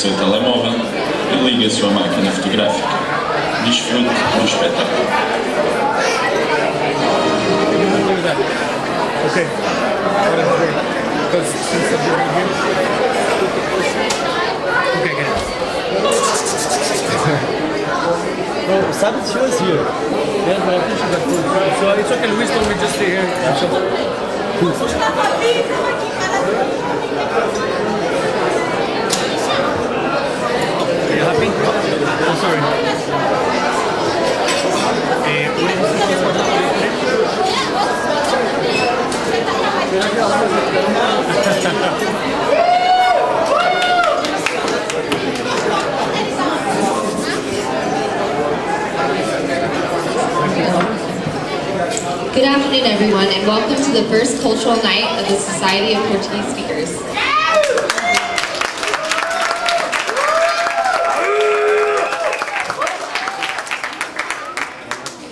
seu telemóvel e ligue a sua máquina fotográfica. Desfrute do espetáculo. Okay. Okay, get it. No, Sabbath she was here. Yeah, but I think she got food. So it's okay, Luis told me just stay here. Are you happy? Oh, sorry. Good afternoon, everyone, and welcome to the first cultural night of the Society of Portuguese Speakers.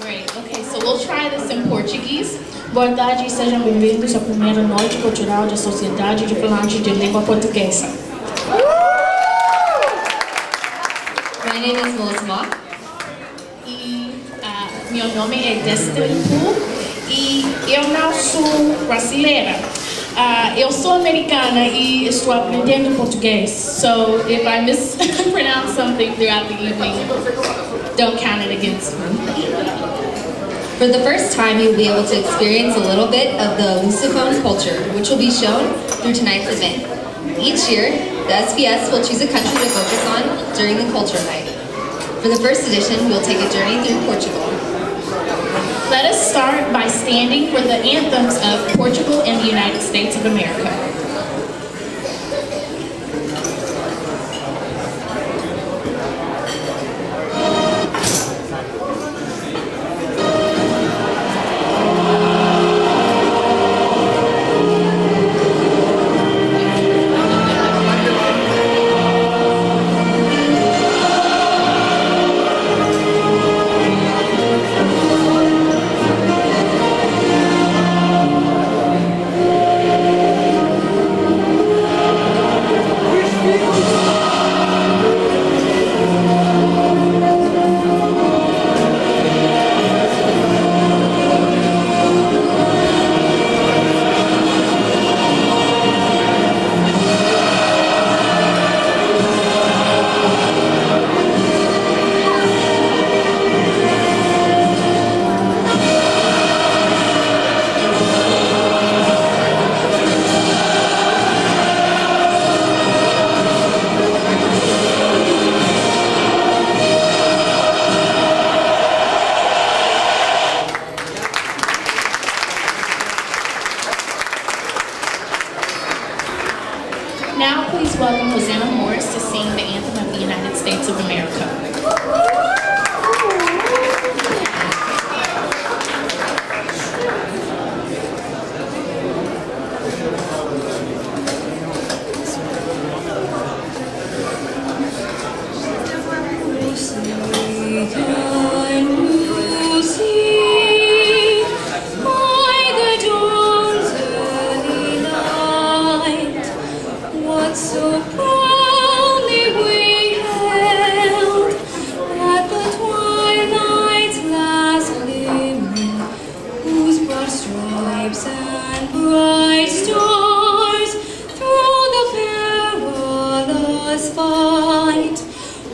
Great. Okay, so we'll try this in Portuguese. Boa tarde e sejam bem-vindos à primeira noite cultural da Sociedade de Falantes de Língua Portuguesa. My name is Melissa E meu nome é Destempo e eu não sou brasileira. Eu sou americana e estou aprendendo português. So if I mispronounce something throughout the evening, don't count it against me. For the first time, you'll be able to experience a little bit of the Lusophone culture, which will be shown through tonight's event. Each year, the SPS will choose a country to focus on during the Culture Night. For the first edition, we'll take a journey through Portugal. Let us start by standing for the anthems of Portugal and the United States of America. Now please welcome Hosanna Morris to sing the anthem of the United States of America. So proudly we hailed at the twilight's last gleaming, whose broad stripes and bright stars through the perilous fight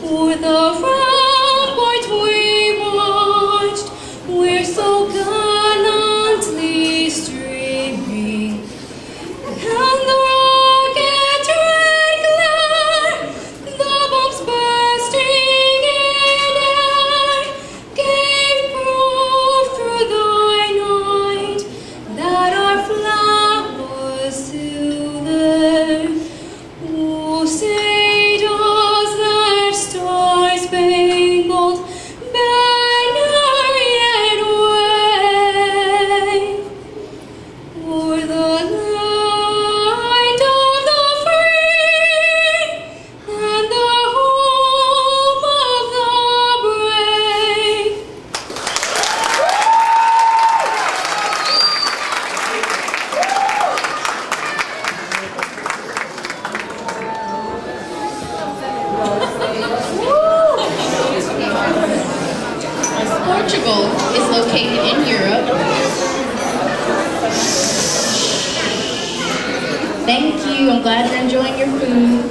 o'er the rampart we marched, we're so gallantly streaming, and the say does that star-spangled Portugal is located in Europe. Thank you, I'm glad you're enjoying your food.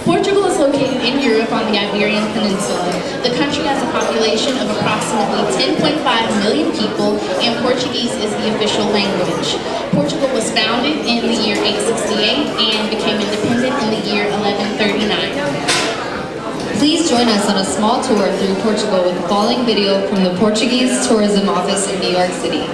Portugal is located in Europe on the Iberian Peninsula. The country has a population of approximately 10.5 million people, and Portuguese is the official language. Portugal was founded in the year 868 and became independent in the year 1139. Please join us on a small tour through Portugal with the following video from the Portuguese Tourism Office in New York City.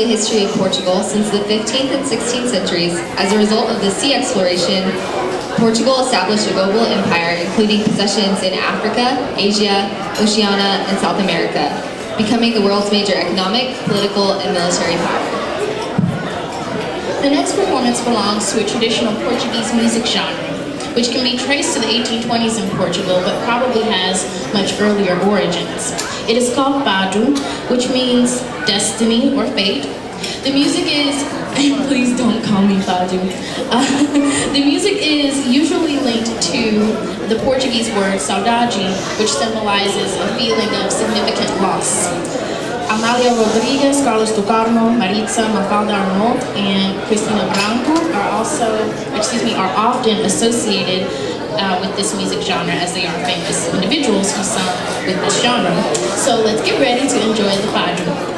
the history of Portugal since the 15th and 16th centuries. As a result of the sea exploration, Portugal established a global empire, including possessions in Africa, Asia, Oceania, and South America, becoming the world's major economic, political, and military power. The next performance belongs to a traditional Portuguese music genre, which can be traced to the 1820s in Portugal, but probably has much earlier origins. It is called Fado, which means destiny or fate. The music is, and please don't call me Fadu. The music is usually linked to the Portuguese word saudade, which symbolizes a feeling of significant loss. Amalia Rodriguez, Carlos do Carmo, Maritza, Mafalda Arnault, and Cristina Branco are often associated with this music genre, as they are famous individuals who sung with this genre. So let's get ready to enjoy the Fado.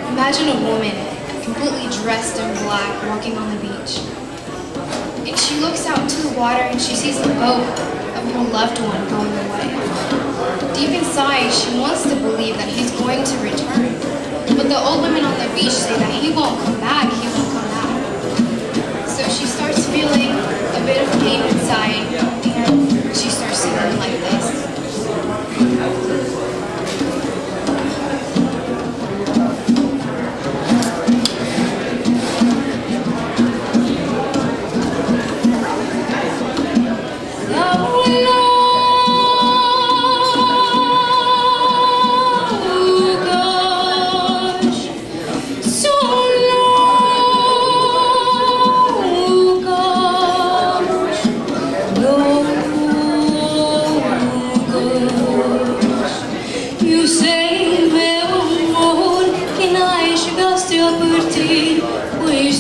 Imagine a woman completely dressed in black walking on the beach. And she looks out into the water and she sees the boat of her loved one going away. Deep inside, she wants to believe that he's going to return. But the old women on the beach say that he won't come back, he won't come back. So she starts feeling a bit of pain inside and she starts singing like this.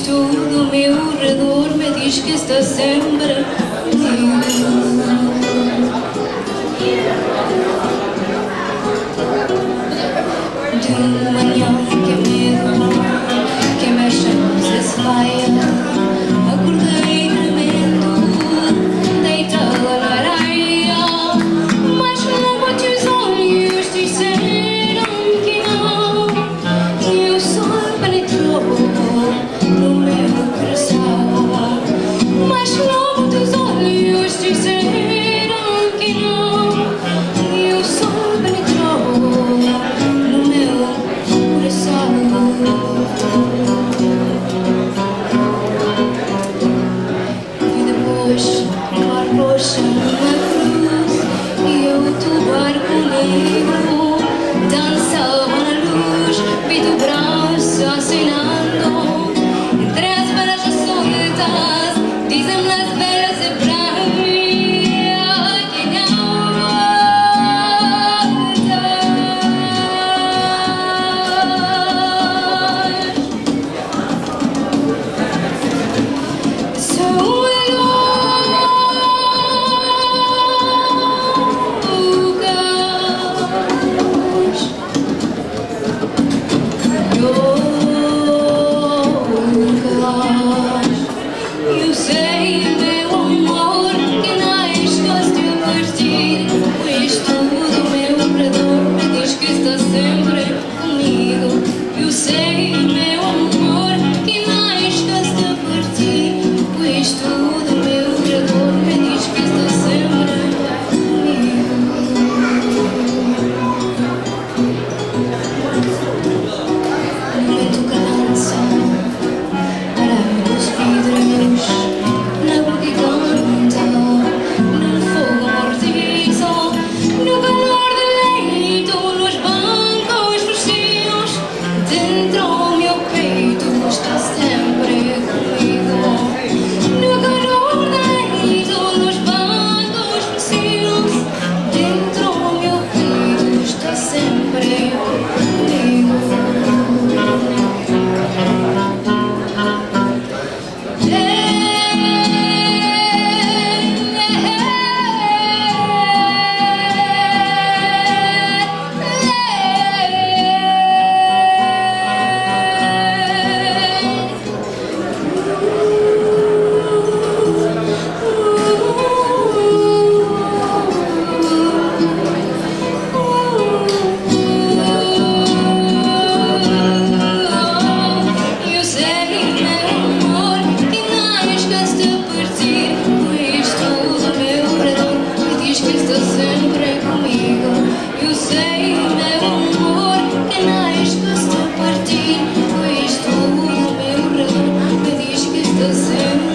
Tudo meu redor me diz que está sempre de manhã que medo, que mexe se saia. Acordei tremendo, deitada na areia, mas logo a teus olhos disseram que não, e o sol penetrou no meu coração, mas logo teus olhos disseram que não, e o sol penetrou no meu coração. meu amor, que mais gosta de partir, pois tudo ao meu redor me diz que está sempre.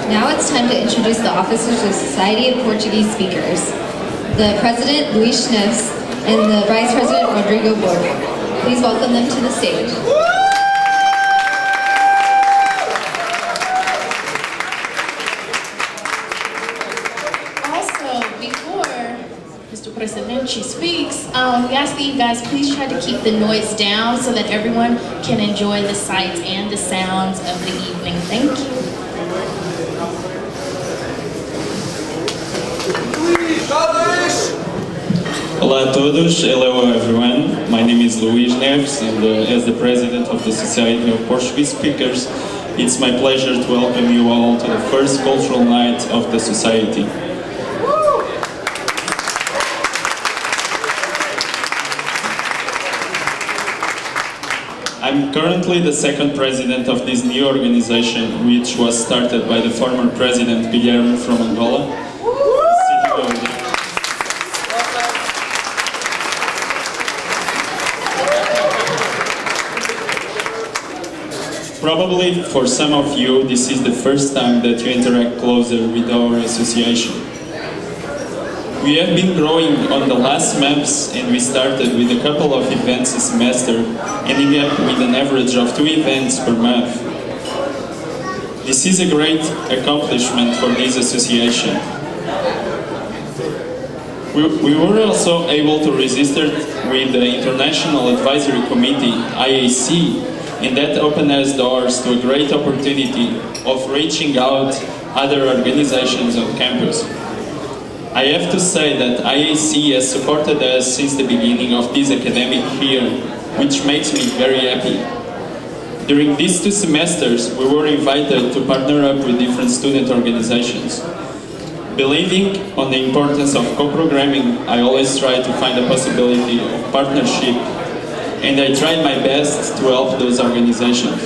Now it's time to introduce the officers of the Society of Portuguese Speakers, the President, Luis Neves, and the Vice President, Rodrigo Borg. Please welcome them to the stage. Also, before Mr. Presidente speaks, we ask that you guys please try to keep the noise down so that everyone can enjoy the sights and the sounds of the evening. Thank you. Olá a todos, hello everyone. My name is Luis Neves, and as the president of the Society of Portuguese Speakers, it's my pleasure to welcome you all to the first cultural night of the Society. I'm currently the second president of this new organization, which was started by the former president Guilherme from Angola. Probably for some of you, this is the first time that you interact closer with our association. We have been growing on the last months, and we started with a couple of events a semester, ending up with an average of 2 events per month. This is a great accomplishment for this association. We were also able to register with the International Advisory Committee, IAC, and that opened us doors to a great opportunity of reaching out other organizations on campus. I have to say that IAC has supported us since the beginning of this academic year, which makes me very happy. During these 2 semesters, we were invited to partner up with different student organizations. Believing on the importance of co-programming, I always try to find a possibility of partnership, and I tried my best to help those organizations.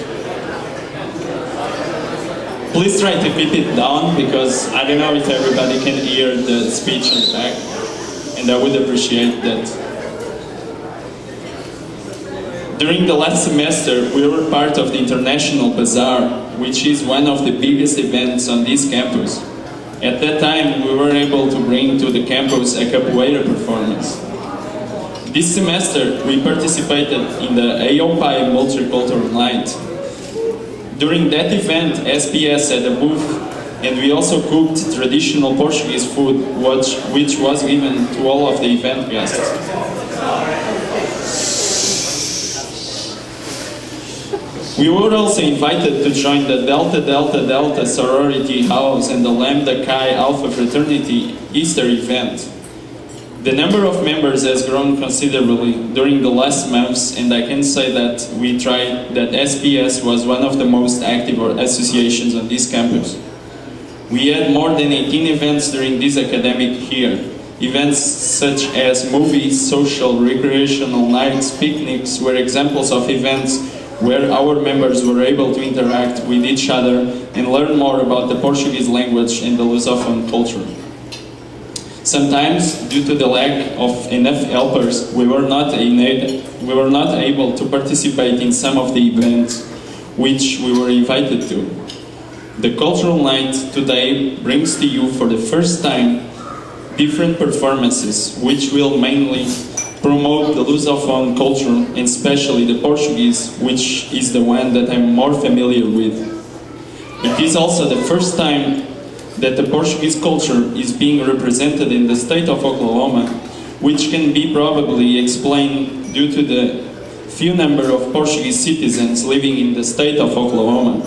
Please try to keep it down, because I don't know if everybody can hear the speech in the back, and I would appreciate that. During the last semester, we were part of the International Bazaar, which is one of the biggest events on this campus. At that time, we were able to bring to the campus a capoeira performance. This semester, we participated in the AOPI Multicultural Night. During that event, SPS had a booth, and we also cooked traditional Portuguese food, which was given to all of the event guests. We were also invited to join the Delta Delta Delta Sorority House and the Lambda Chi Alpha Fraternity Easter event. The number of members has grown considerably during the last months, and I can say that that SPS was one of the most active associations on this campus. We had more than 18 events during this academic year. Events such as movies, social, recreational nights, picnics were examples of events where our members were able to interact with each other and learn more about the Portuguese language and the Lusophone culture. Sometimes, due to the lack of enough helpers, we were not able to participate in some of the events which we were invited to. The Cultural Night today brings to you for the first time different performances which will mainly promote the Lusophone culture, and especially the Portuguese, which is the one that I'm more familiar with. It is also the first time that the Portuguese culture is being represented in the state of Oklahoma, which can be probably explained due to the few number of Portuguese citizens living in the state of Oklahoma.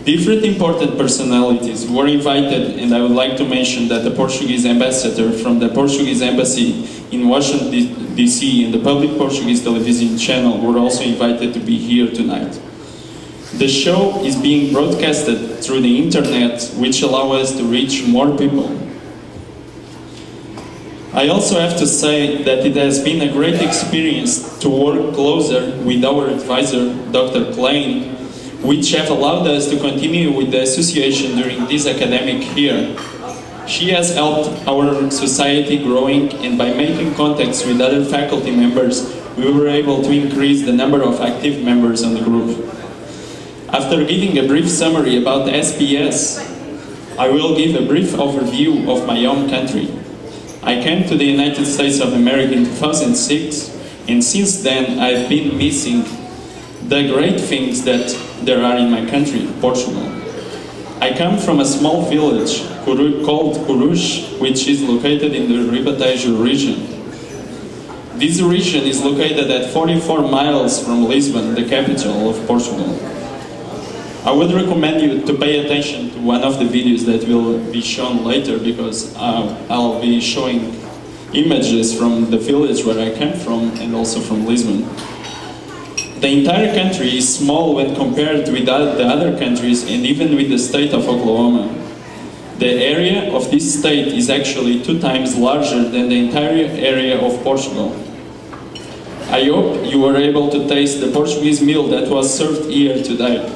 Different important personalities were invited, and I would like to mention that the Portuguese ambassador from the Portuguese embassy in Washington DC and the public Portuguese television channel were also invited to be here tonight. The show is being broadcasted through the internet, which allows us to reach more people. I also have to say that it has been a great experience to work closer with our advisor, Dr. Klein, which have allowed us to continue with the association during this academic year. She has helped our society growing, and by making contacts with other faculty members, we were able to increase the number of active members on the group. After giving a brief summary about the SPS, I will give a brief overview of my home country. I came to the United States of America in 2006, and since then I've been missing the great things that there are in my country, Portugal. I come from a small village called Coruche, which is located in the Ribatejo region. This region is located at 44 miles from Lisbon, the capital of Portugal. I would recommend you to pay attention to one of the videos that will be shown later, because I'll be showing images from the village where I came from and also from Lisbon. The entire country is small when compared with the other countries and even with the state of Oklahoma. The area of this state is actually 2 times larger than the entire area of Portugal. I hope you were able to taste the Portuguese meal that was served here today.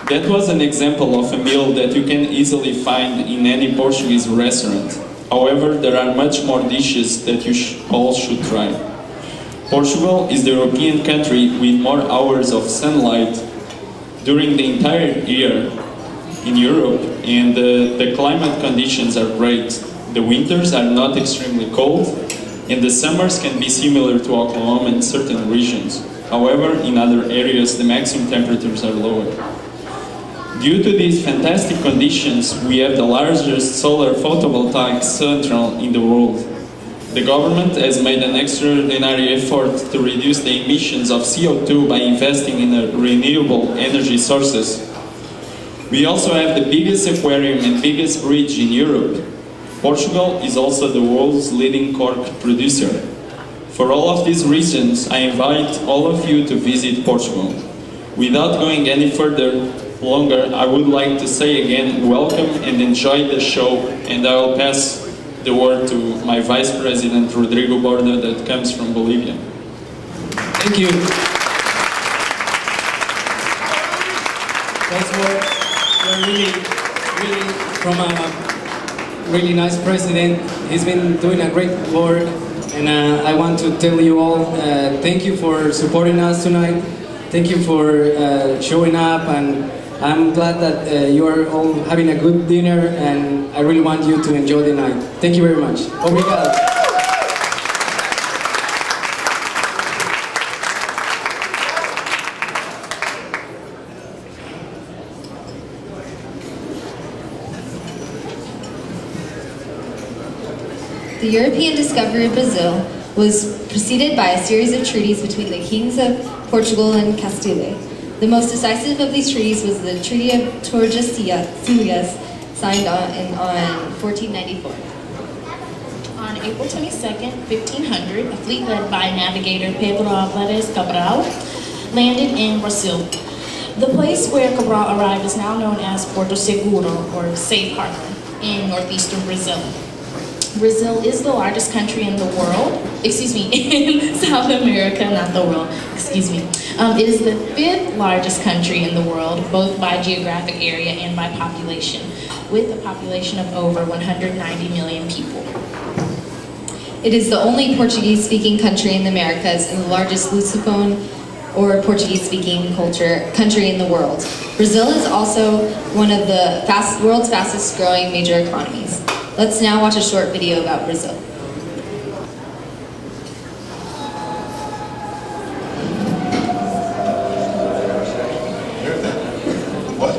That was an example of a meal that you can easily find in any Portuguese restaurant. However, there are much more dishes that you all should try. Portugal is the European country with more hours of sunlight during the entire year in Europe, and the climate conditions are great. The winters are not extremely cold, and the summers can be similar to Oklahoma in certain regions. However, in other areas, the maximum temperatures are lower. Due to these fantastic conditions, we have the largest solar photovoltaic central in the world. The government has made an extraordinary effort to reduce the emissions of CO2 by investing in renewable energy sources. We also have the biggest aquarium and biggest bridge in Europe. Portugal is also the world's leading cork producer. For all of these reasons, I invite all of you to visit Portugal. Without going any further longer, I would like to say again, welcome and enjoy the show, and I will pass the word to my Vice President, Rodrigo Borda, that comes from Bolivia. Thank you. That's what we're really from a really nice president. He's been doing a great work, and I want to tell you all, thank you for supporting us tonight. Thank you for showing up, and I'm glad that you are all having a good dinner, and I really want you to enjoy the night. Thank you very much. Obrigado. The European discovery of Brazil was preceded by a series of treaties between the kings of Portugal and Castile. The most decisive of these treaties was the Treaty of Tordesillas, signed on 1494. On April 22nd, 1500, a fleet led by navigator Pedro Álvares Cabral landed in Brazil. The place where Cabral arrived is now known as Porto Seguro, or Safe Harbor, in northeastern Brazil. Brazil is the largest country in the world, in South America, not the world, It is the 5th largest country in the world, both by geographic area and by population, with a population of over 190 million people. It is the only Portuguese-speaking country in the Americas and the largest Lusophone or Portuguese-speaking country in the world. Brazil is also one of the world's fastest-growing major economies. Let's now watch a short video about Brazil. What?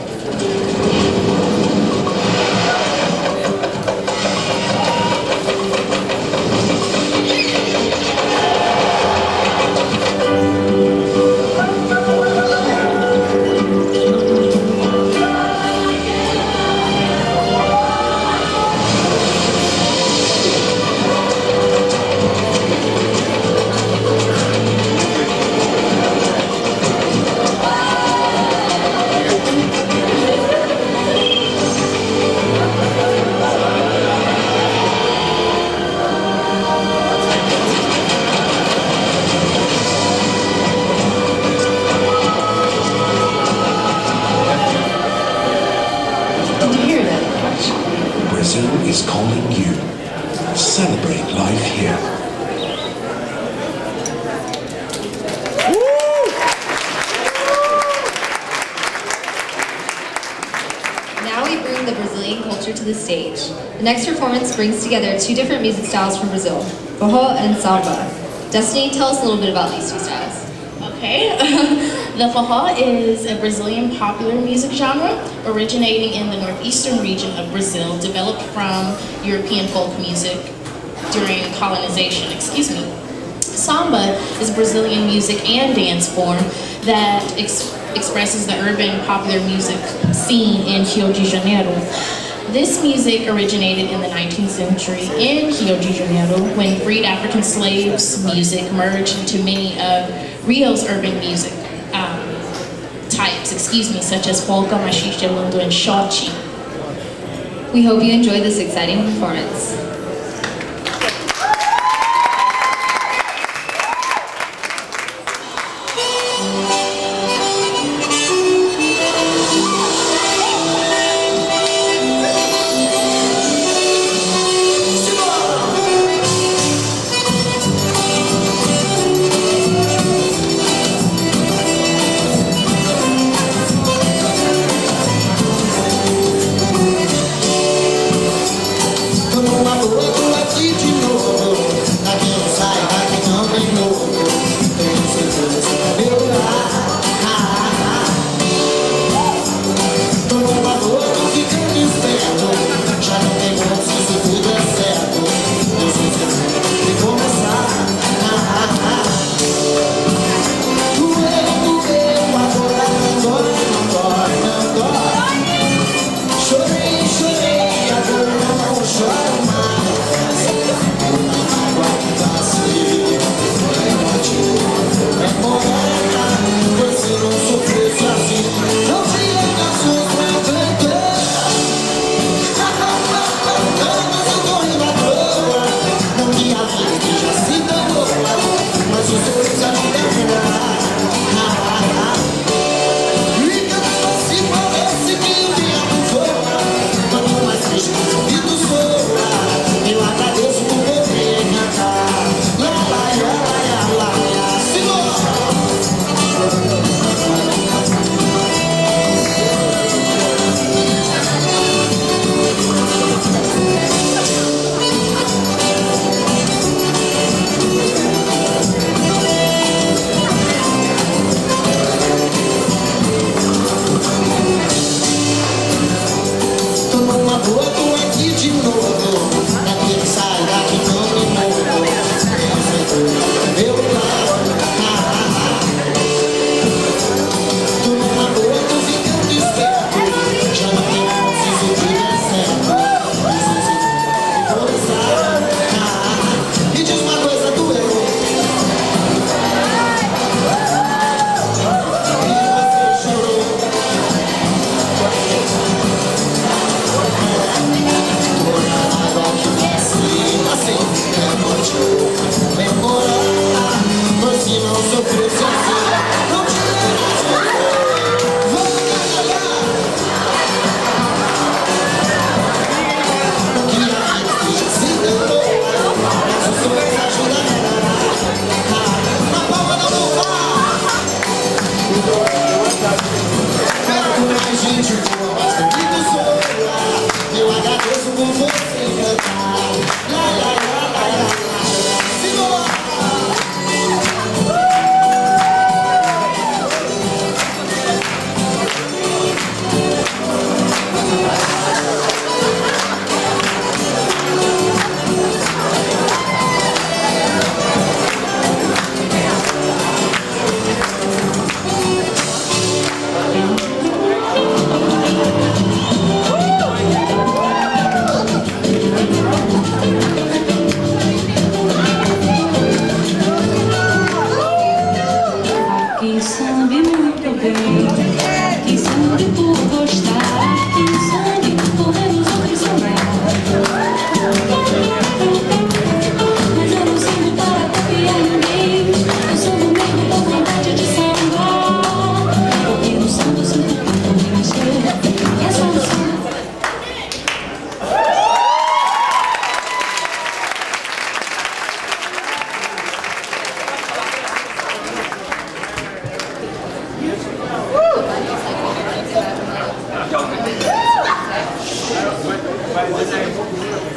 is calling you. Celebrate life here. Now we bring the Brazilian culture to the stage. The next performance brings together two different music styles from Brazil, forró and samba. Destiny, tell us a little bit about these two styles. Okay, the forró is a Brazilian popular music genre originating in the northeastern region of Brazil, developed from European folk music during colonization, Samba is Brazilian music and dance form that expresses the urban popular music scene in Rio de Janeiro. This music originated in the 19th century in Rio de Janeiro when freed African slaves' music merged into many of Rio's urban music types, such as polka, machixe, lundu, and shot. We hope you enjoy this exciting performance. Como uma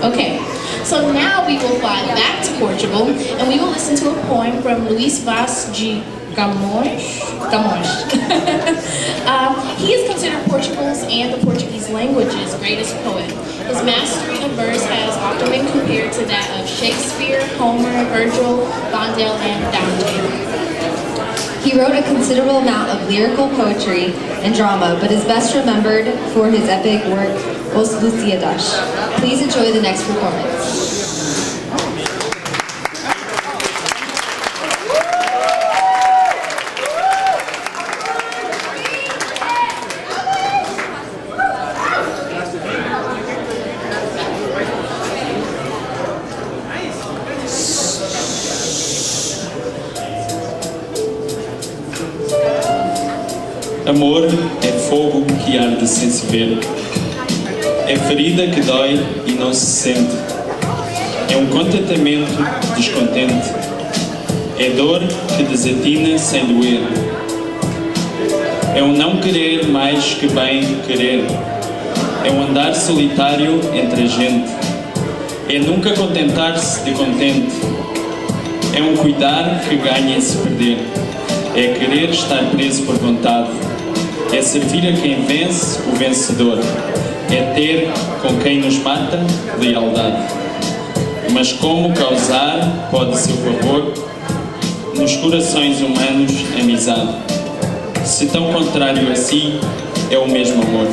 Okay, so now we will fly back to Portugal and we will listen to a poem from Luís Vaz de Camões. He is considered Portugal's and the Portuguese language's greatest poet. His mastery of verse has often been compared to that of Shakespeare, Homer, Virgil, Vondel, and Dante. He wrote a considerable amount of lyrical poetry and drama, but is best remembered for his epic work, Os Lusíadas. Please enjoy the next performance. Amor é fogo que arde sem se ver. É ferida que dói e não se sente. É um contentamento descontente. É dor que desatina sem doer. É um não querer mais que bem querer. É um andar solitário entre a gente. É nunca contentar-se de contente. É um cuidar que ganha em se perder. É querer estar preso por vontade. É servir a quem vence o vencedor. É ter com quem nos mata lealdade. Mas como causar pode seu favor nos corações humanos amizade? Se tão contrário a si é o mesmo amor.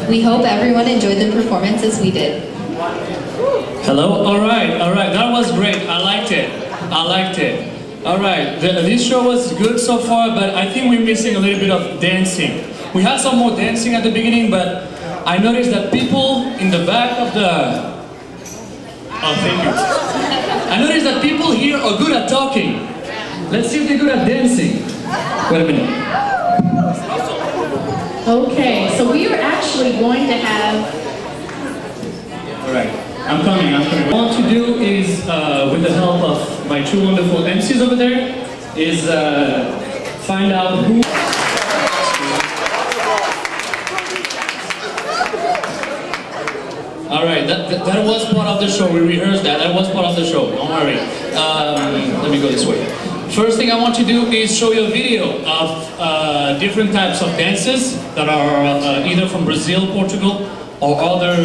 We hope everyone enjoyed the performance as we did. Hello? Alright, that was great. I liked it. Alright, this show was good so far, but I think we're missing a little bit of dancing. We had some more dancing at the beginning, but I noticed that people in the back of the... Oh, thank you. I noticed that people here are good at talking. Let's see if they're good at dancing. Wait a minute. Okay, so we are actually going to have... Alright, I'm coming. What I want to do is, with the help of my two wonderful MCs over there, is find out who... Alright, that was part of the show. We rehearsed that. That was part of the show. Don't worry. Let me go this way. First thing I want to do is show you a video of different types of dances that are either from Brazil, Portugal, or other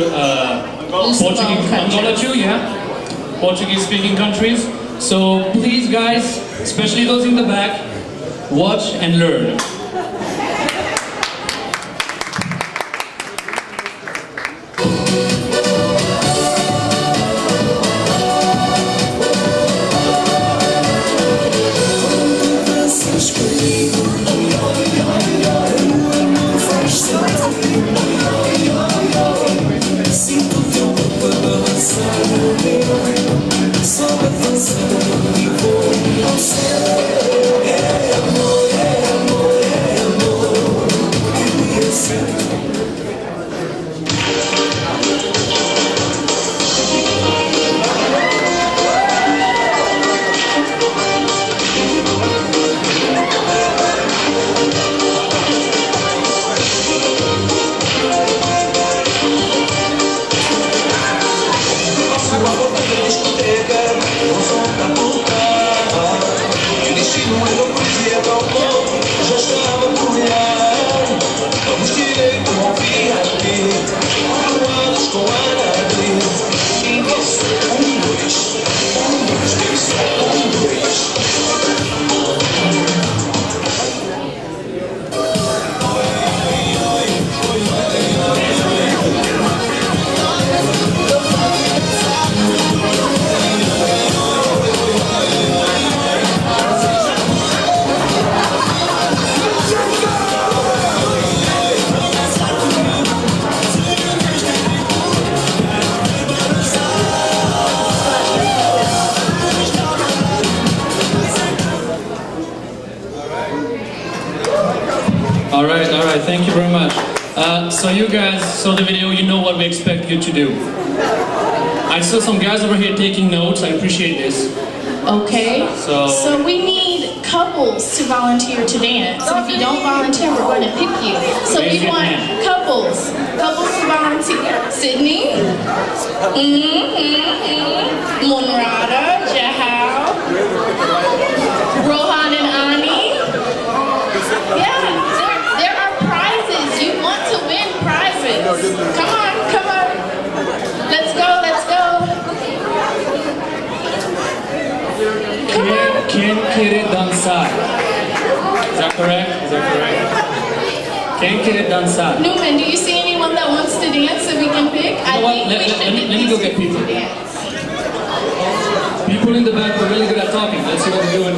Portuguese-speaking countries. So please, guys, especially those in the back, watch and learn. Alright, thank you very much. So you guys saw the video, you know what we expect you to do. I saw some guys over here taking notes. I appreciate this. Okay. So we need couples to volunteer to dance. And if you don't volunteer, we're going to pick you. So we want couples. Couples to volunteer. Sydney. Monrada. Jahal. Rohan and Ani. Yeah, there are prizes. You want to win prizes. Come on, come on. Let's go, let's go. Quien quiere danzar? Is that correct? Is that correct? Quien quiere danzar? Newman, do you see anyone that wants to dance that we can pick? You know what? Let me go get people. People in the back are really good at talking. Let's see what they're doing.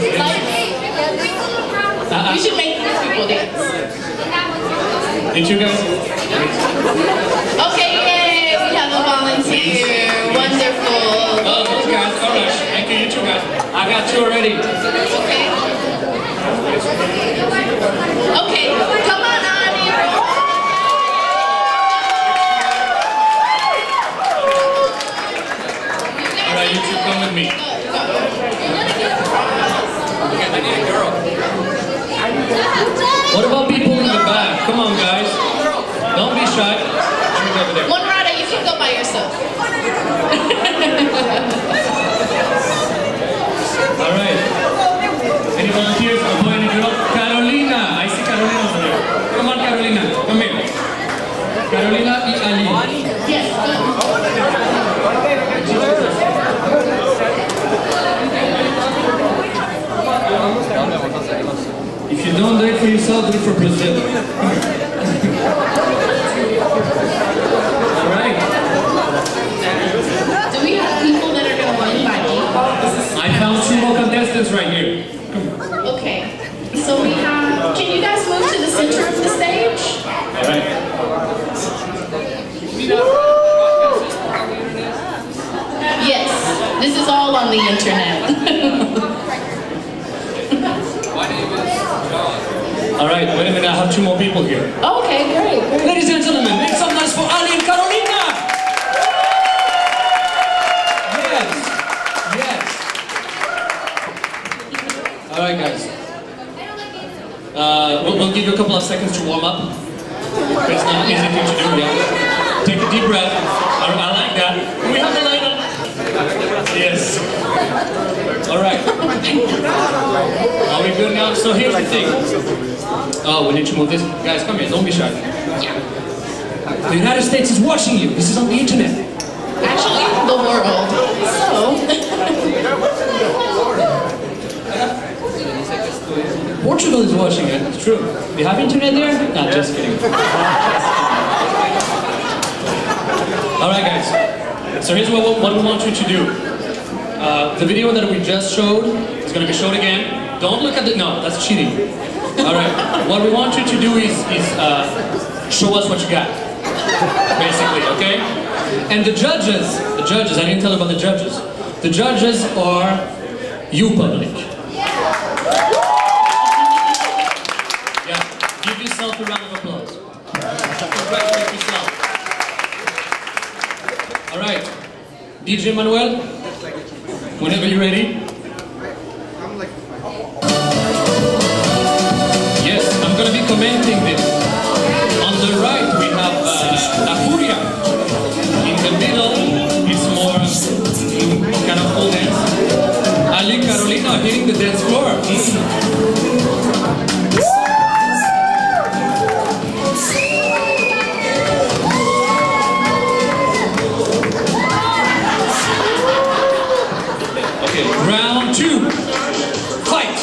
We should make these people dance. Did you guys? Okay, yay! We have a volunteer. Wonderful. Oh, those guys. All right. Thank you. You two guys. I got two already. Okay. Okay. Come on, Ani. All right, you two come with me. I need a girl. What about people in the back? Come on, guys. Don't be shy. Let me go over there. Monrada, you can go by yourself. All right. Any volunteers? A boy and a girl? Carolina. I see Carolina over there. Come on, Carolina. Come here. Carolina y Ali. Yes. If you don't do it for yourself, do it for Brazil. All right. Do we have people that are going to win by default? I found two more contestants right here. Okay. So we have, can you guys move to the center of the stage? All right. Yes. This is all on the internet. All right, wait a minute, I have two more people here. Okay, great. Ladies and gentlemen, make some noise for Ali and Carolina! Yes, yes. All right, guys. We'll give you a couple of seconds to warm up. It's not an easy thing to do, yeah. Take a deep breath. I like that. Can we have the light on? Yes. All right. Are we good now? So here's the thing. Oh, we need to move this. Guys, come here. Don't be shy. The United States is watching you. This is on the internet. Actually, the world. So. Portugal is watching it. It's true. Do you have internet there? No, just kidding. All right, guys. So here's what we want you to do. The video that we just showed is going to be shown again. Don't look at the... No, that's cheating. All right. What we want you to do is show us what you got. Basically, okay? And the judges, I didn't tell you about the judges. The judges are you, public. Yeah. Give yourself a round of applause. Congratulate yourself. All right. DJ Manuel, whenever you're ready. Yes, I'm going to be commenting this. On the right, we have La Furia. In the middle, it's more kind of full dance. Ali and Carolina are hitting the dance floor. Okay, round two. Fight!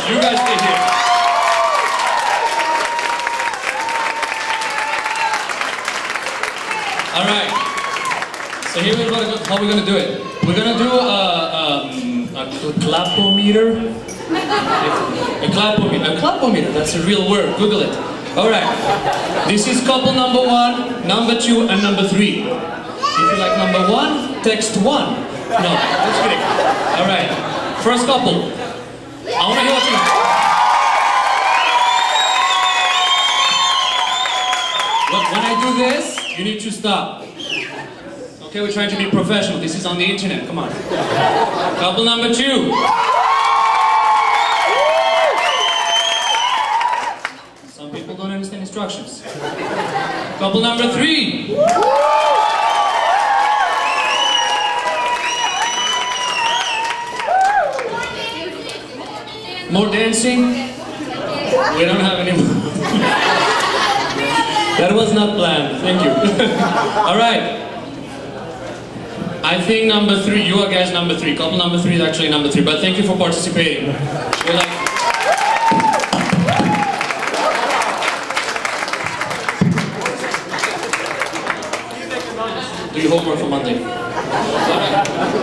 You guys stay here. All right. So here is how we're gonna do it. We're gonna do a clapometer. A clapometer. That's a real word. Google it. All right. This is couple number 1, number 2, and number 3. If you like number 1, text 1. No, just kidding. All right. First couple. I wanna hear what you. When I do this, you need to stop. Okay, we're trying to be professional. This is on the internet. Come on. Couple number 2. Some people don't understand instructions. Couple number 3. More dancing? We don't have any more. That was not planned. Thank you. All right. I think number 3, you are guys number 3. Couple number 3 is actually number 3, but thank you for participating. You're like... Do you homework for Monday?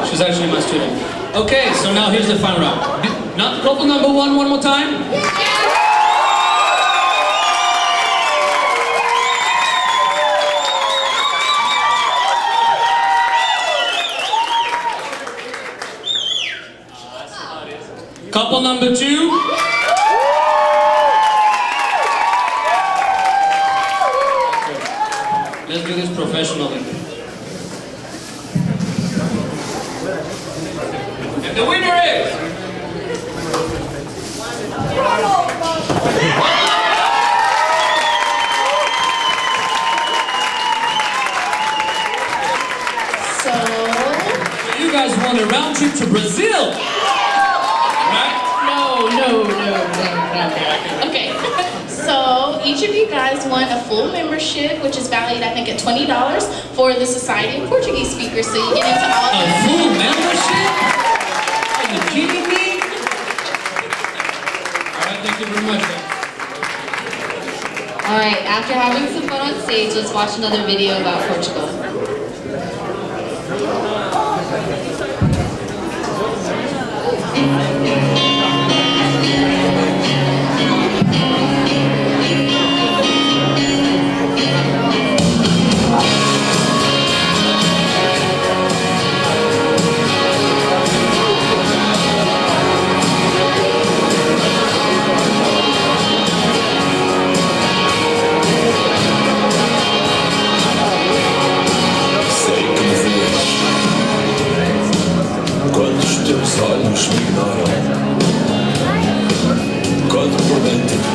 She's actually my student. Okay, so now here's the fun round. Not couple number 1 one more time? Couple number 2. Okay. Let's do this professionally. And the winner is... So you guys won a round trip to Brazil! No. Okay, so each of you guys won a full membership, which is valued, I think, at $20 for the Society of Portuguese Speakers. So you get into all a full membership? Are you kidding me? All right, thank you very much. All right, after having some fun on stage, let's watch another video about Portugal.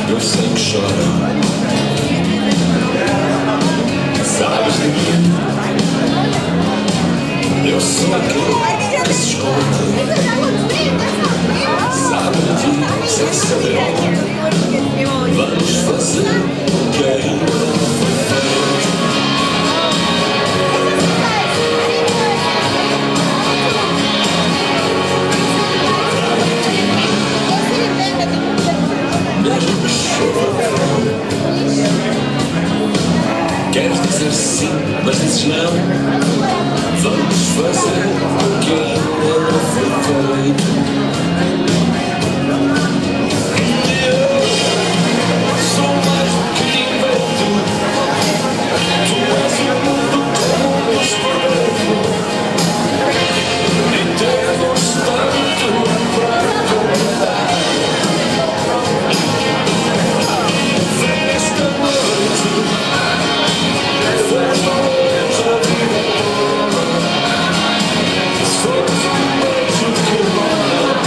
Eu sei que chora. Sabes de mim? Eu sou aquele que se esconde. Sabe de ti, sem saber onde. Vamos fazer o que ainda não foi feito. Queres dizer sim, mas dizes não. Vamos fazer o que ainda não foi feito. Eu sou mais do que invento. Tu és o mundo como o meu espelho. E temos tanto para contar. Esta noite faz noite a vida toda. Somos um beijo que rola.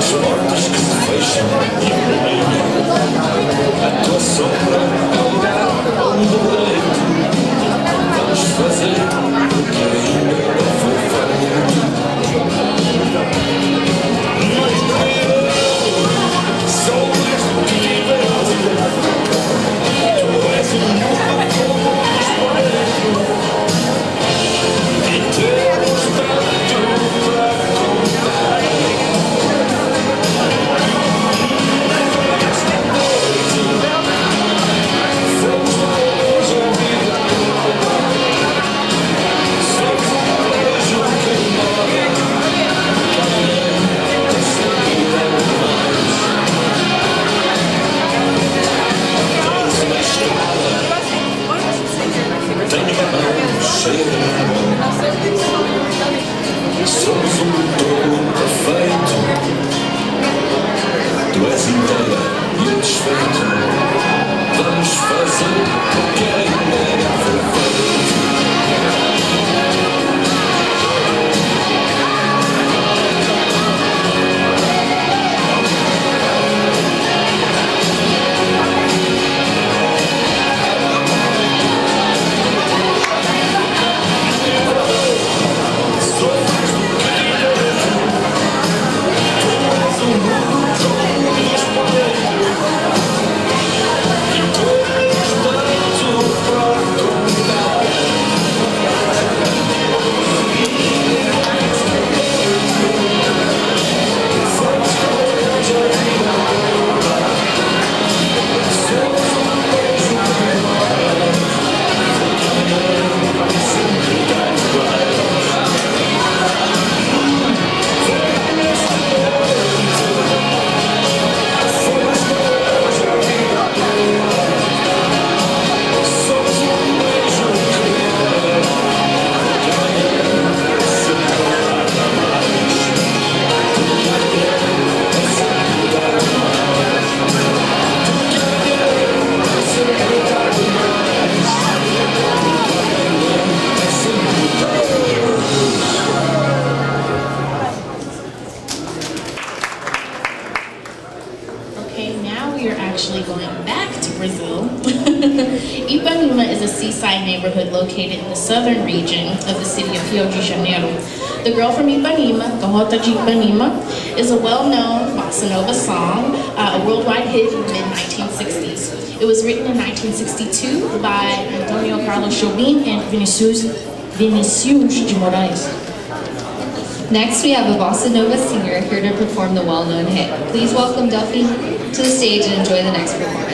as portas que se fecham e ilumina a tua sombra é o lugar onde deito. Vamos fazer o que ainda não foi feito. Sou mais do que divertido. Tu és o mundo como um espelho. E temos tanto para contar. Somos todo perfeito. Tu és inteira e eu desfeito. Vamos fazer o que ainda não foi feito. Ipanema is a seaside neighborhood located in the southern region of the city of Rio de Janeiro. The Girl from Ipanema, Garota de Ipanema, is a well-known bossa nova song, a worldwide hit in the mid-1960s. It was written in 1962 by Antonio Carlos Jobim and Vinicius de Moraes. Next, we have a bossa nova singer here to perform the well-known hit. Please welcome Duffy to the stage and enjoy the next performance.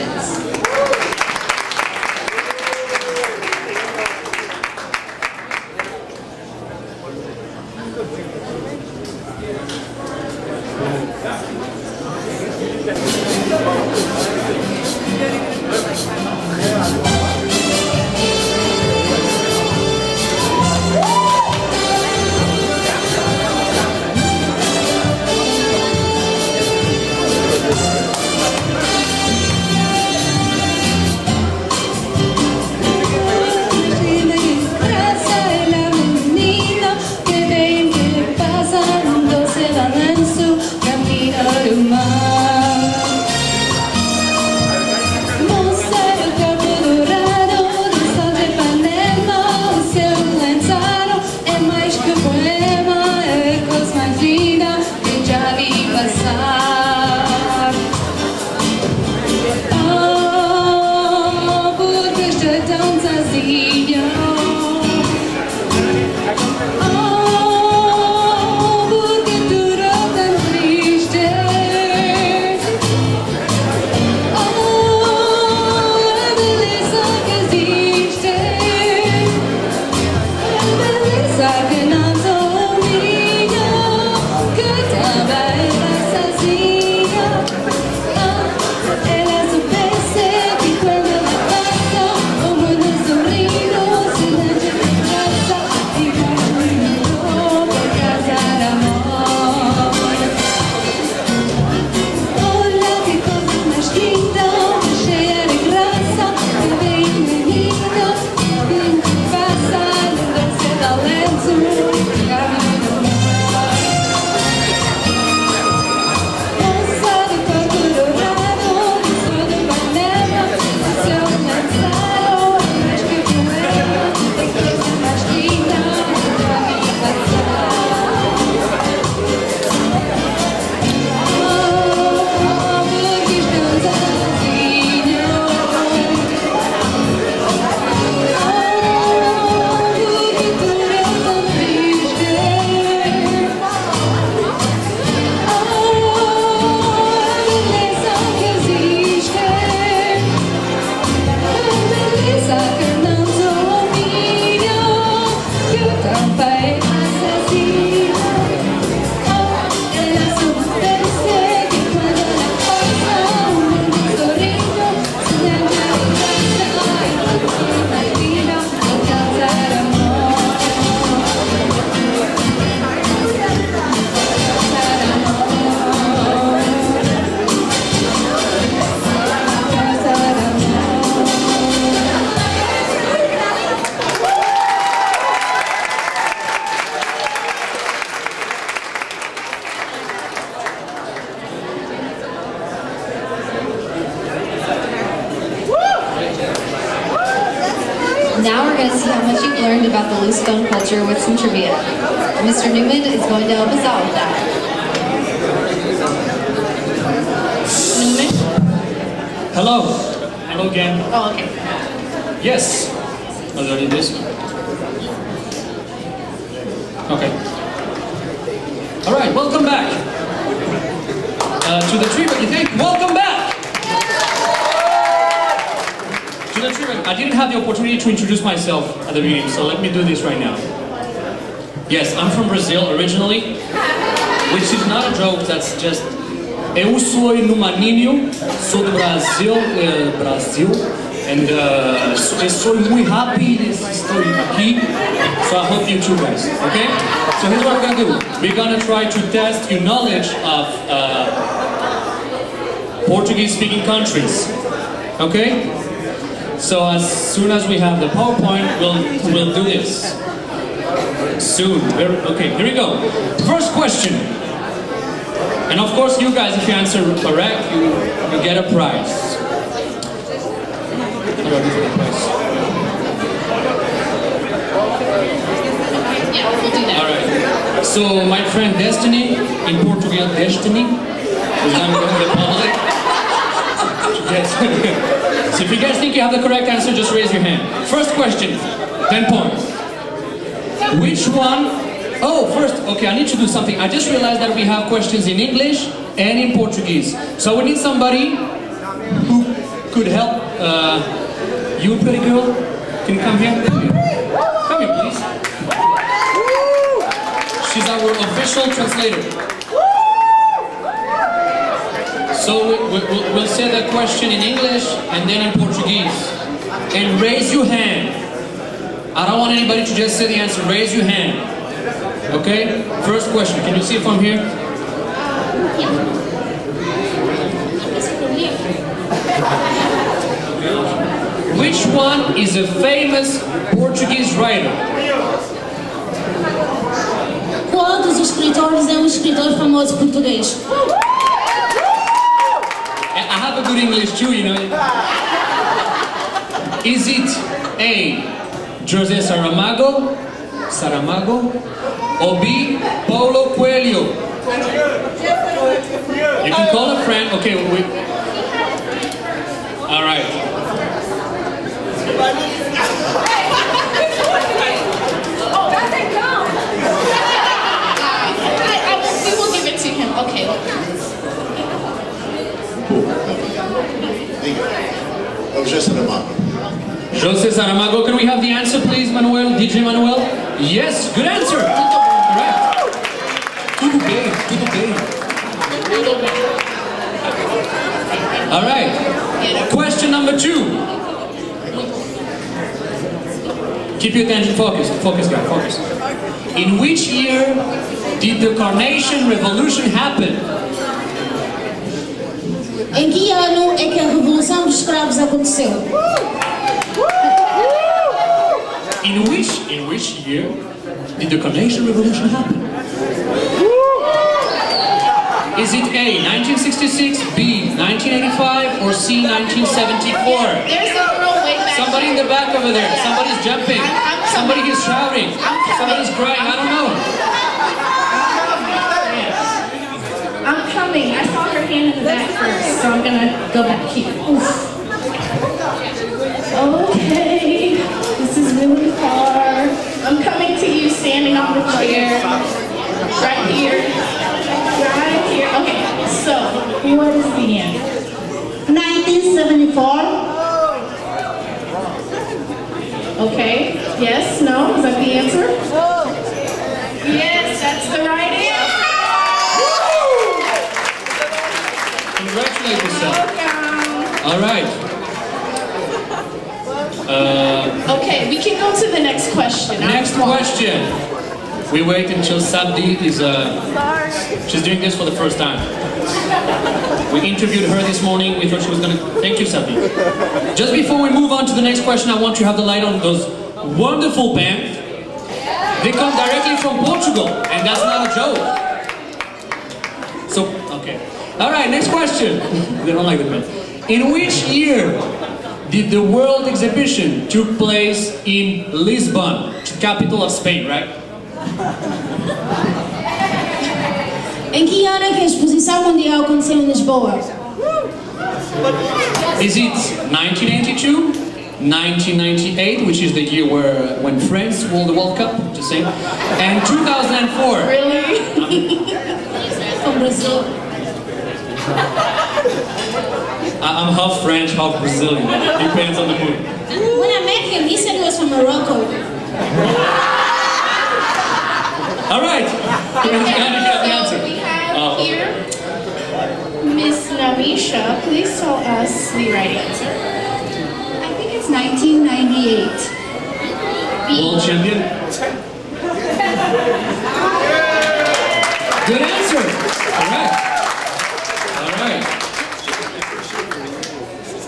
going to see how much you've learned about the Lusitano culture with some trivia. Mr. Newman is going to help us out with that. Newman? Hello. Hello again. Oh, okay. Yes. Oh, do I need this? Okay. All right, welcome back to the trivia. You think? Welcome back to the trivia. I didn't have the opportunity to introduce myself at the beginning, so let me do this right now. Yes, I'm from Brazil originally, which is not a joke. That's just. Eu sou numaninho, sou do Brasil, and estou muito happy estou aqui. So I hope you too, guys. Okay? So here's what we're gonna do. We're gonna try to test your knowledge of Portuguese-speaking countries. Okay? So as soon as we have the PowerPoint, we'll do this. Soon. Okay, here we go. First question. And of course, you guys, if you answer correct, you get a prize. How do I do for the prize? Yeah, we'll do that. Alright. So, my friend Destiny, in Portuguese, Destiny, is going to go to the public. Yes. So, if you guys think you have the correct answer, just raise your hand. First question, 10 points. Which one? Oh, first, okay, I need to do something. I just realized that we have questions in English and in Portuguese. So we need somebody who could help. You, pretty girl, can you come here? Come here, please. She's our official translator. So we'll say the question in English and then in Portuguese. And raise your hand. I don't want anybody to just say the answer. Raise your hand. Okay, first question. Can you see it from here? Which one is a famous Portuguese writer? Qual dos escritores é escritor famoso português? I have a good English too, you know. Is it A, José Saramago, or B, Paulo Coelho? You can call a friend. Okay, all right. We will give it to him. Okay. José Saramago. José Saramago. Can we have the answer, please, Manuel? DJ Manuel? Yes, good answer. Correct. Tudo bem, tudo bem. All right. Question number 2. Keep your attention focused. Focus, guys, focus. In which year did the Carnation Revolution happen? Em que ano é que a Revolução dos Escravos aconteceu? In which year did the Carnation Revolution happen? Is it A, 1966, B, 1985, or C, 1974? There's a girl way back. Somebody in the back over there. Somebody's jumping. Somebody is shouting. Somebody's crying. I don't know. I'm coming. I saw her hand in the back first, so I'm gonna go back here. Oof. Okay, this is really far. I'm coming to you, standing on the chair. Right here. Right here. Okay, so what is the answer? 1974. Okay. Yes, no? Is that the answer? Yes, that's the right answer! Congratulate yourself. All right. Okay, we can go to the next question. Next question. We wait until Sabdi is, she's doing this for the first time. We interviewed her this morning. We thought she was going to... Thank you, Sabdi. Just before we move on to the next question, I want to have the light on those wonderful band. They come directly from Portugal, and that's not a joke. So, okay. All right, next question. They don't like the band. In which year The world exhibition took place in Lisbon, capital of Spain, right? Em que ano é que a exposição mundial aconteceu em Lisboa? Is it 1992, 1998, which is the year when France won the World Cup, just saying, and 2004? Really? From Brazil. I'm half French, half Brazilian. Depends on the mood. When I met him, he said he was from Morocco. All right. So we have here Miss Namisha. Please tell us the right answer. I think it's 1998. World champion. Good answer. All right. All right.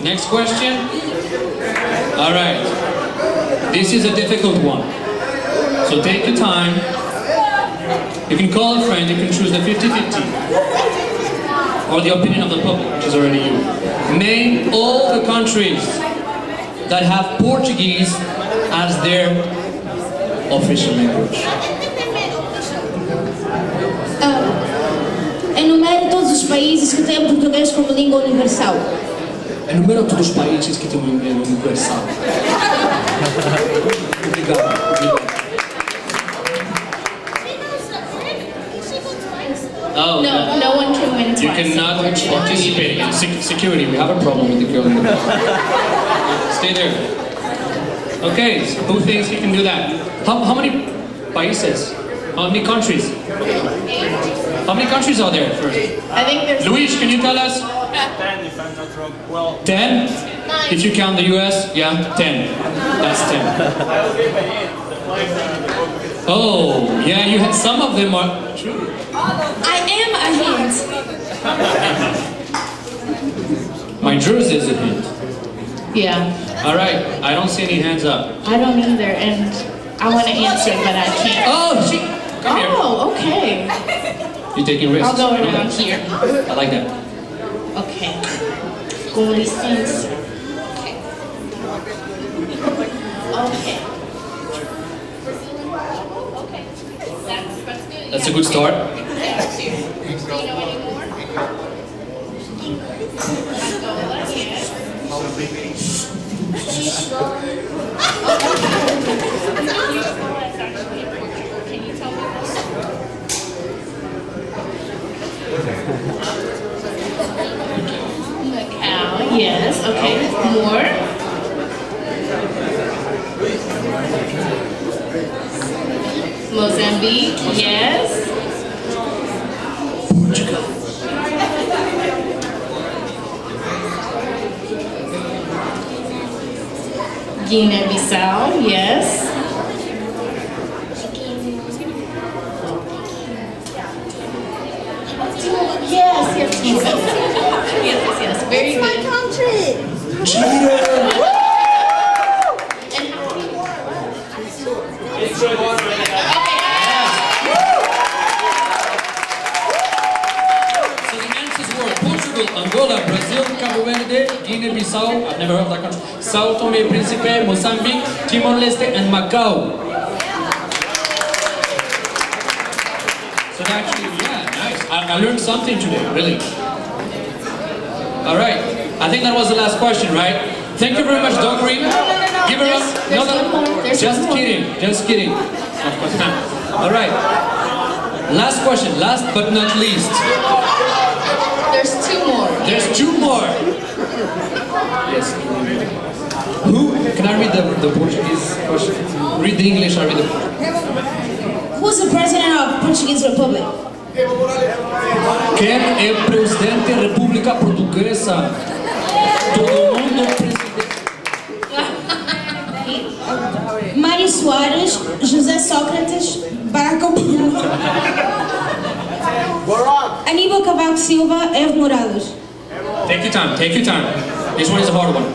Next question. All right. This is a difficult one. So take your time. You can call a friend, you can choose the 50-50. Or the opinion of the public, which is already you. Name all the countries that have Portuguese as their official language. Enumere todos os países que têm português como língua universal. Enumera todos os países que têm uma língua universal. Obrigado. Oh, no one can win twice. You cannot participate in security. We have a problem with the girl in the back. Stay there. Okay, so who thinks he can do that? How many países? How many countries? How many countries are there first? I think there's... Luis, can you tell us? 10 if I'm not wrong. Well, 10? If you count the US, yeah, 10. That's 10. I will give a hint. The flags are in the book. Oh, yeah, you had some of them are true. I am a hint. My jersey is a hint. Yeah. All right, I don't see any hands up. I don't either, and I want to answer, but I can't. Oh, she, come here. Oh, okay. You're taking risks. I'll go around here. I like that. Okay. Com licença. Okay. Okay. That's good. That's a good start. Do you know any more? Angola, yes. Can you tell me this? Macau, yes. Okay. More? Mozambique, yes. Portugal. Guinea-Bissau, yes. Yes, yes, yes. Yes, very good. My country. And how many more? So the answers were Portugal, Angola, Brazil, Cabo Verde, Guinea-Bissau, I've never heard of that country, Sao Tome and Principe, Mozambique, Timor-Leste, and Macau. So actually, yeah, nice. I learned something today, really. All right, I think that was the last question, right? Thank you very much, Dog Green. Give her up. No, just kidding, just kidding. Of course not. All right. Last question, last but not least. There's two more. There's two more. Yes. Who? Can I read the Portuguese question? Read the English, I read the... Who's the president of Portuguese Republic? Quem é o presidente da República Portuguesa? Todo mundo presidente. Mário Soares, José Sócrates, Barack Obama, Aníbal Cavaco Silva, Evo Morales. Take your time, take your time. This one is a hard one.